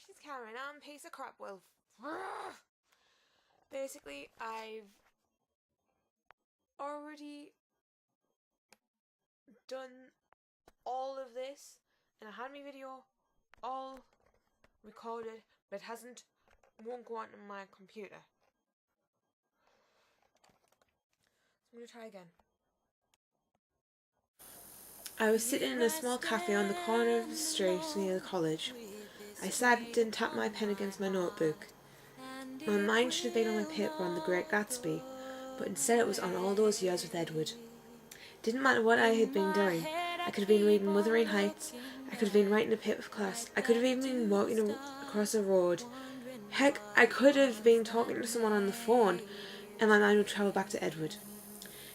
she's Karen. I'm a piece of crap, Wolf. Basically, I've already done all of this, and I had my video all recorded, but it won't go onto my computer. So I'm gonna try again. I was sitting in a small cafe on the corner of the street near the college. I sat and tapped my pen against my notebook. My mind should have been on my paper on The Great Gatsby, but instead it was on all those years with Edward. It didn't matter what I had been doing. I could have been reading Wuthering Heights, I could have been writing a paper for class, I could have even been walking across a road. Heck, I could have been talking to someone on the phone, and my mind would travel back to Edward.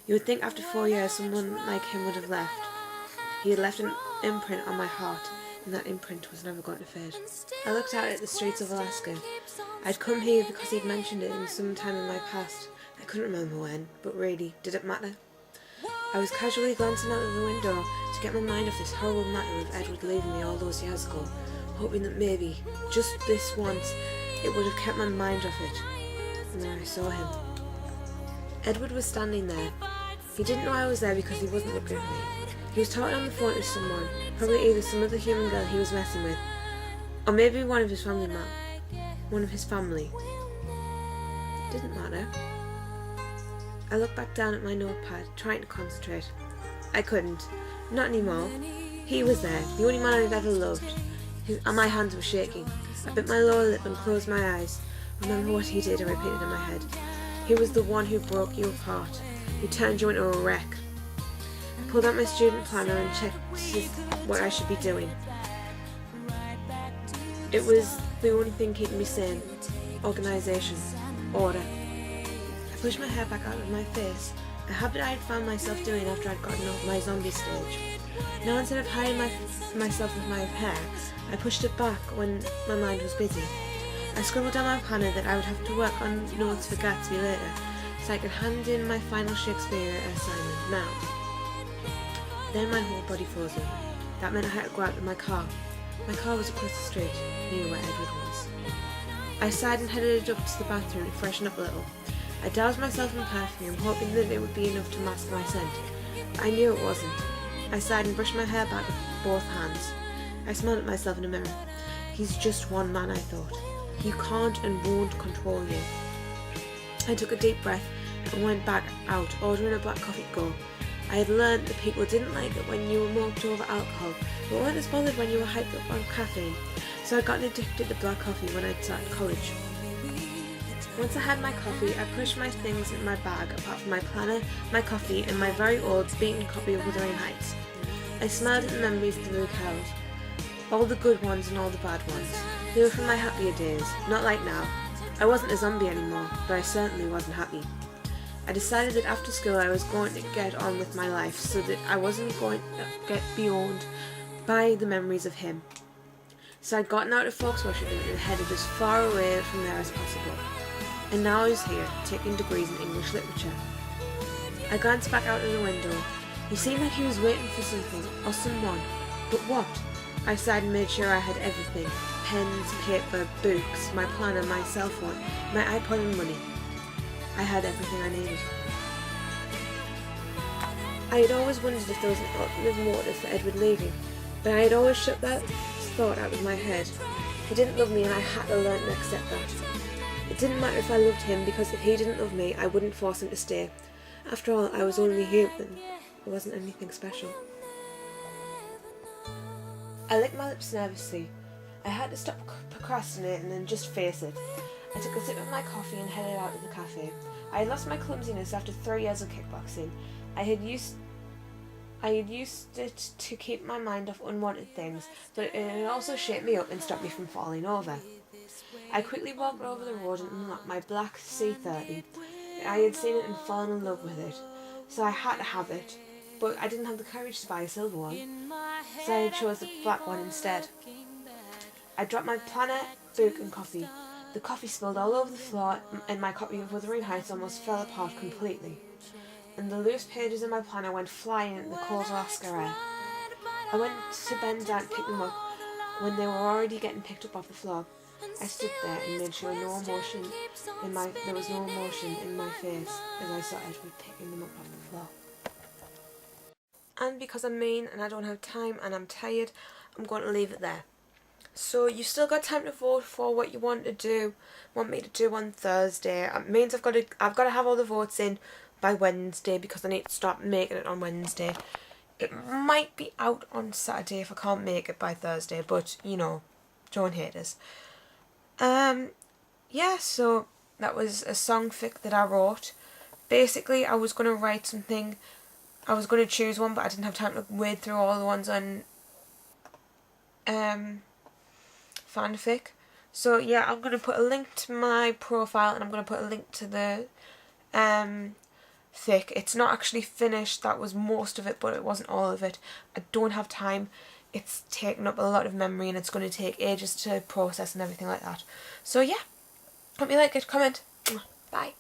You would think after 4 years someone like him would have left. He had left an imprint on my heart, and that imprint was never going to fade. I looked out at the streets of Alaska. I'd come here because he'd mentioned it in some time in my past. I couldn't remember when, but really, did it matter? I was casually glancing out of the window to get my mind off this horrible matter of Edward leaving me all those years ago, hoping that maybe, just this once, it would have kept my mind off it. And then I saw him. Edward was standing there. He didn't know I was there because he wasn't looking at me. He was talking on the phone to someone, probably either some other human girl he was messing with, or maybe one of his family one of his family. Didn't matter. I looked back down at my notepad, trying to concentrate. I couldn't. Not anymore. He was there, the only man I'd ever loved. My hands were shaking. I bit my lower lip and closed my eyes. Remember what he did, I repeated in my head. He was the one who broke you apart, who turned you into a wreck. I pulled out my student planner and checked what I should be doing. It was the only thing keeping me sane. Organisation. Order. I pushed my hair back out of my face, a habit I had found myself doing after I'd gotten off my zombie stage. Now instead of hiding myself with my hair, I pushed it back when my mind was busy. I scribbled down my planner that I would have to work on notes for Gatsby later, so I could hand in my final Shakespeare assignment now. Then my whole body froze over. That meant I had to go out to my car. My car was across the street, near where Edward was. I sighed and headed up to the bathroom to freshen up a little. I doused myself in perfume, hoping that it would be enough to mask my scent. I knew it wasn't. I sighed and brushed my hair back with both hands. I smiled at myself in a mirror. He's just one man, I thought. He can't and won't control you. I took a deep breath and went back out, ordering a black coffee to go. I had learned that people didn't like it when you were moped over alcohol, but weren't as bothered when you were hyped up on caffeine, so I'd gotten addicted to black coffee when I'd started college. Once I had my coffee, I pushed my things in my bag, apart from my planner, my coffee, and my very old, beaten copy of Wuthering Heights. I smiled at the memories that Luke held. All the good ones and all the bad ones. They were from my happier days, not like now. I wasn't a zombie anymore, but I certainly wasn't happy. I decided that after school I was going to get on with my life so that I wasn't going to get beyond by the memories of him. So I'd gotten out of folks worshipping and headed as far away from there as possible. And now I was here, taking degrees in English literature. I glanced back out of the window. He seemed like he was waiting for something, or someone. But what? I sighed and made sure I had everything. Pens, paper, books, my planner, my cell phone, my iPod and money. I had everything I needed. I had always wondered if there was an ultimate motive for Edward leaving, but I had always shut that thought out of my head. He didn't love me and I had to learn to accept that. It didn't matter if I loved him, because if he didn't love me, I wouldn't force him to stay. After all, I was only human. It wasn't anything special. I licked my lips nervously. I had to stop procrastinating and just face it. I took a sip of my coffee and headed out of the cafe. I had lost my clumsiness after 3 years of kickboxing. I had used it to keep my mind off unwanted things, but it had also shaped me up and stopped me from falling over. I quickly walked over the road and unlocked my black C30. I had seen it and fallen in love with it, so I had to have it, but I didn't have the courage to buy a silver one, so I chose the black one instead. I dropped my planner, book and coffee. The coffee spilled all over the floor and my copy of Wuthering Heights almost fell apart completely, and the loose pages of my planner went flying in the cold Alaska air. I went to bend down to pick them up, when they were already getting picked up off the floor, I stood there and made sure there was no emotion in my face as I started with picking them up off the floor. And because I'm mean and I don't have time and I'm tired, I'm going to leave it there. So you still got time to vote for what you want me to do on Thursday. It means I've got to have all the votes in by Wednesday because I need to start making it on Wednesday. It might be out on Saturday if I can't make it by Thursday, but you know, don't hate us. Yeah, so that was a songfic that I wrote. Basically, I was going to write something. I was going to choose one, but I didn't have time to wade through all the ones on fanfic. So yeah, I'm going to put a link to my profile and I'm going to put a link to the fic. It's not actually finished. That was most of it, but it wasn't all of it. I don't have time. It's taken up a lot of memory and it's going to take ages to process and everything like that. So yeah, hope you like it. Comment. Bye.